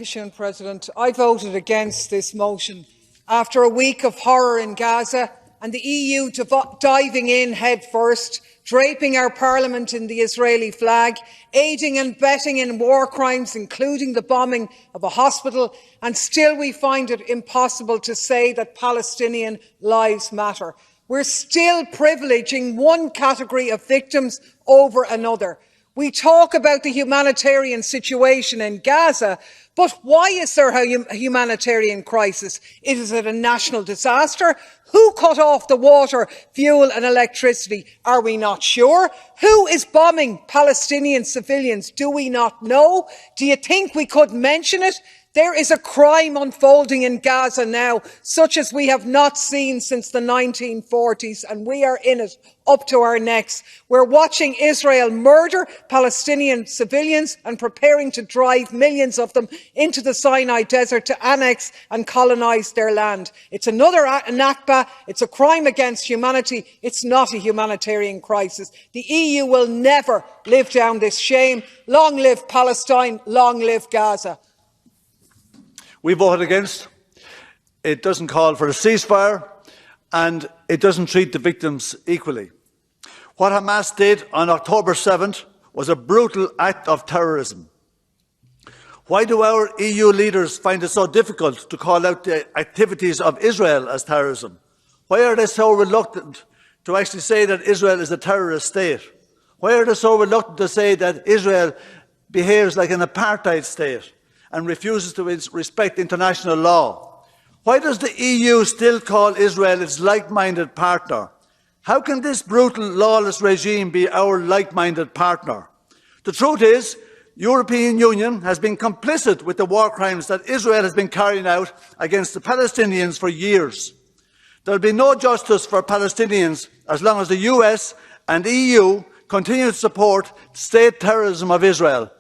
President. I voted against this motion after a week of horror in Gaza and the EU diving in head first, draping our parliament in the Israeli flag, aiding and abetting in war crimes, including the bombing of a hospital, and still we find it impossible to say that Palestinian lives matter. We're still privileging one category of victims over another. We talk about the humanitarian situation in Gaza, but why is there a humanitarian crisis? Is it a national disaster? Who cut off the water, fuel and electricity? Are we not sure? Who is bombing Palestinian civilians? Do we not know? Do you think we could mention it? There is a crime unfolding in Gaza now, such as we have not seen since the 1940s, and we are in it up to our necks. We're watching Israel murder Palestinian civilians and preparing to drive millions of them into the Sinai desert to annex and colonise their land. It's another Nakba. It's a crime against humanity. It's not a humanitarian crisis. The EU will never live down this shame. Long live Palestine. Long live Gaza. We voted against. It doesn't call for a ceasefire and it doesn't treat the victims equally. What Hamas did on October 7th was a brutal act of terrorism. Why do our EU leaders find it so difficult to call out the activities of Israel as terrorism? Why are they so reluctant to actually say that Israel is a terrorist state? Why are they so reluctant to say that Israel behaves like an apartheid state and refuses to respect international law? Why does the EU still call Israel its like-minded partner? How can this brutal, lawless regime be our like-minded partner? The truth is, the European Union has been complicit with the war crimes that Israel has been carrying out against the Palestinians for years. There will be no justice for Palestinians as long as the US and the EU continue to support the state terrorism of Israel.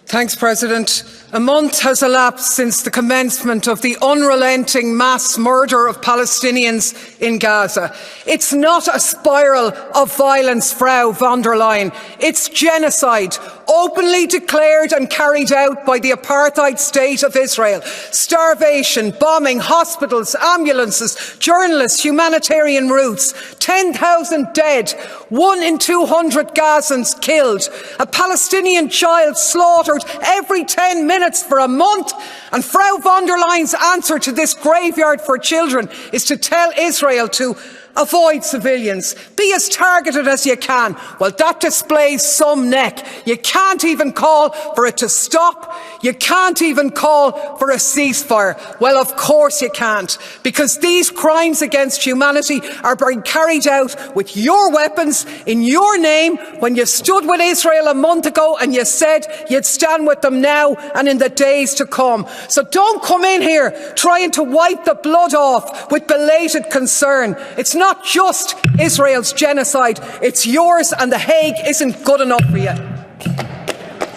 Thanks, President. A month has elapsed since the commencement of the unrelenting mass murder of Palestinians in Gaza. It's not a spiral of violence, Frau von der Leyen. It's genocide, openly declared and carried out by the apartheid state of Israel. Starvation, bombing, hospitals, ambulances, journalists, humanitarian routes. 10,000 dead, 1 in 200 Gazans killed. A Palestinian child slaughtered every 10 minutes for a month, and Frau von der Leyen's answer to this graveyard for children is to tell Israel to avoid civilians. Be as targeted as you can. Well, that displays some neck. You can't even call for it to stop. You can't even call for a ceasefire. Well, of course you can't, because these crimes against humanity are being carried out with your weapons, in your name, when you stood with Israel a month ago and you said you'd stand with them now and in the days to come. So don't come in here trying to wipe the blood off with belated concern. It's not just Israel's genocide, it's yours, and The Hague isn't good enough for you.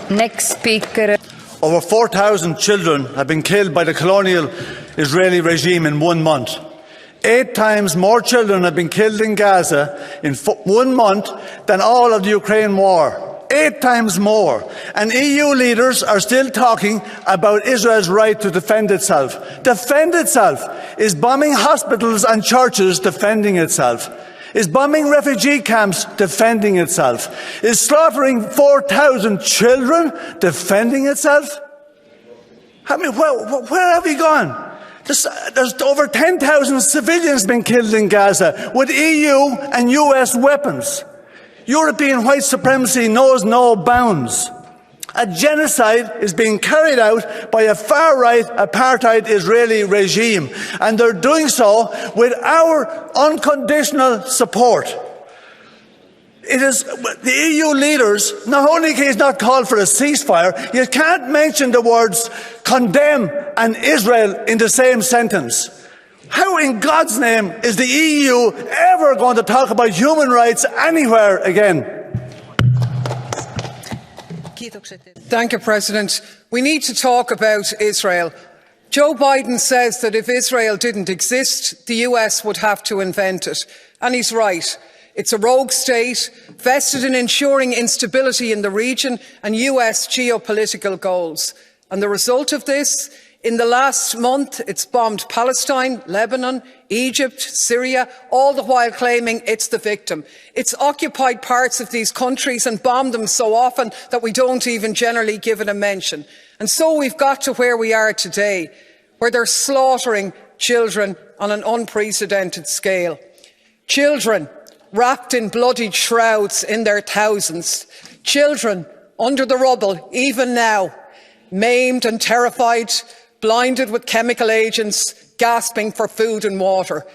Next speaker. Over 4,000 children have been killed by the colonial Israeli regime in 1 month. 8 times more children have been killed in Gaza in 1 month than all of the Ukraine war. 8 times more. And EU leaders are still talking about Israel's right to defend itself. Defend itself. Is bombing hospitals and churches defending itself? Is bombing refugee camps defending itself? Is slaughtering 4,000 children defending itself? I mean, where have we gone? There's over 10,000 civilians been killed in Gaza with EU and US weapons. European white supremacy knows no bounds. A genocide is being carried out by a far-right apartheid Israeli regime, and they're doing so with our unconditional support. It is the EU leaders, not only can you not call for a ceasefire, you can't mention the words condemn and Israel in the same sentence. How in God's name is the EU ever going to talk about human rights anywhere again? Thank you, President. We need to talk about Israel. Joe Biden says that if Israel didn't exist, the US would have to invent it. And he's right. It's a rogue state vested in ensuring instability in the region and US geopolitical goals. And the result of this? In the last month, it's bombed Palestine, Lebanon, Egypt, Syria, all the while claiming it's the victim. It's occupied parts of these countries and bombed them so often that we don't even generally give it a mention. And so we've got to where we are today, where they're slaughtering children on an unprecedented scale. Children wrapped in bloodied shrouds in their thousands. Children under the rubble, even now, maimed and terrified, blinded with chemical agents, gasping for food and water.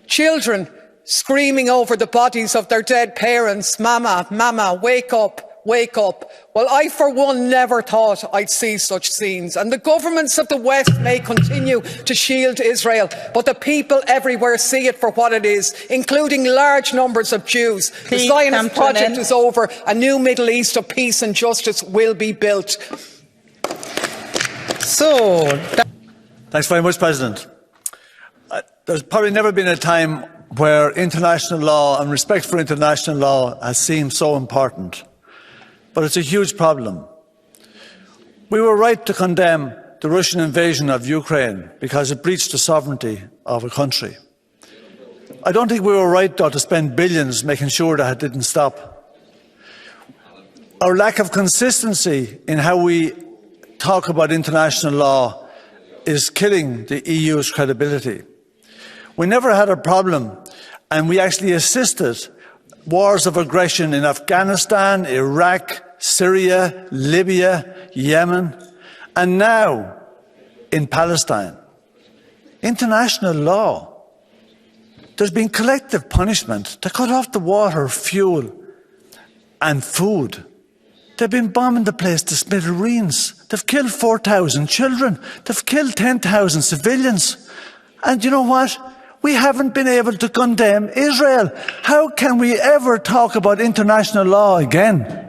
Children screaming over the bodies of their dead parents, "Mama, Mama, wake up, wake up." Well, I for one never thought I'd see such scenes. And the governments of the West may continue to shield Israel, but the people everywhere see it for what it is, including large numbers of Jews. The Zionist project is over. A new Middle East of peace and justice will be built. Thanks very much, President. There's probably never been a time where international law and respect for international law has seemed so important. But it's a huge problem. We were right to condemn the Russian invasion of Ukraine because it breached the sovereignty of a country. I don't think we were right, though, to spend billions making sure that it didn't stop. Our lack of consistency in how we talk about international law is killing the EU's credibility. We never had a problem, and we actually assisted wars of aggression in Afghanistan, Iraq, Syria, Libya, Yemen, and now in Palestine. International law. There's been collective punishment to cut off the water, fuel, and food. They've been bombing the place to smithereens. They've killed 4,000 children. They've killed 10,000 civilians. And you know what? We haven't been able to condemn Israel. How can we ever talk about international law again?